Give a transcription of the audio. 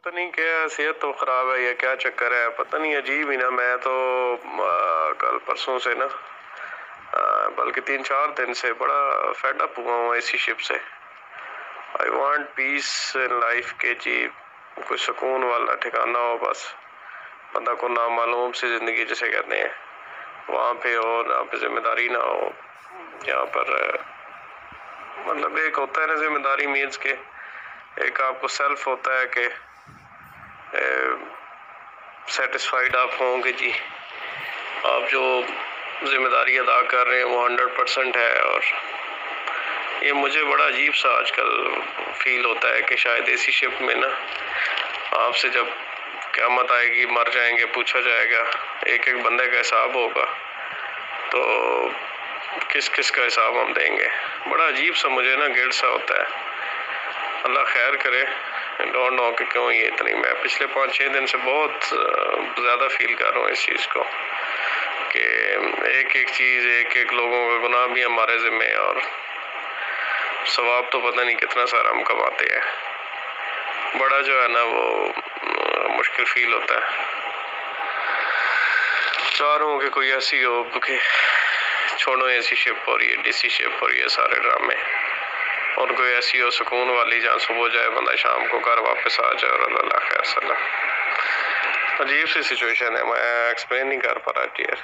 पता नहीं क्या सेहत तो ख़राब है या क्या चक्कर है, पता नहीं, अजीब ही ना। मैं तो कल परसों से ना, बल्कि 3-4 दिन से बड़ा फेड अप हुआ हूँ इसी शिप से। I want piece in life के जी, कोई सुकून वाला ठिकाना हो, बस बंदा को नामालूम सी ज़िंदगी जिसे कहते हैं वहाँ पे हो, ना पे जिम्मेदारी ना हो। यहाँ पर मतलब एक होता है ना जिम्मेदारी मीन्स के, एक आपको सेल्फ होता है कि सेटिस्फाइड आप होंगे जी, आप जो जिम्मेदारी अदा कर रहे हैं वो 100% है। और ये मुझे बड़ा अजीब सा आजकल फील होता है कि शायद इसी शिप में ना आपसे जब क़यामत आएगी, मर जाएंगे, पूछा जाएगा, एक एक बंदे का हिसाब होगा, तो किस किस का हिसाब हम देंगे। बड़ा अजीब सा मुझे ना गिल्ट सा होता है। अल्लाह खैर करे, डोंट नो कि क्यों ये इतनी, मैं पिछले 5-6 दिन से बहुत ज़्यादा फील कर रहा हूँ इस चीज़ को कि एक एक चीज़, एक एक लोगों का गुनाह भी हमारे ज़िम्मे है और सवाब तो पता नहीं कितना सारा हम कमाते हैं। बड़ा जो है ना वो मुश्किल फील होता है। चाह रहा हूँ कि कोई ऐसी हो कि छोड़ो ऐसी शिप और ये डीसी शिप और ये सारे ड्रामे, और कोई ऐसी हो सुकून वाली जहाँ सुबह जाए बंदा शाम को घर वापस आ जाए और अल्लाह खैर सलाम। अजीब सी सिचुएशन है, मैं एक्सप्लेन नहीं कर पा रहा यार।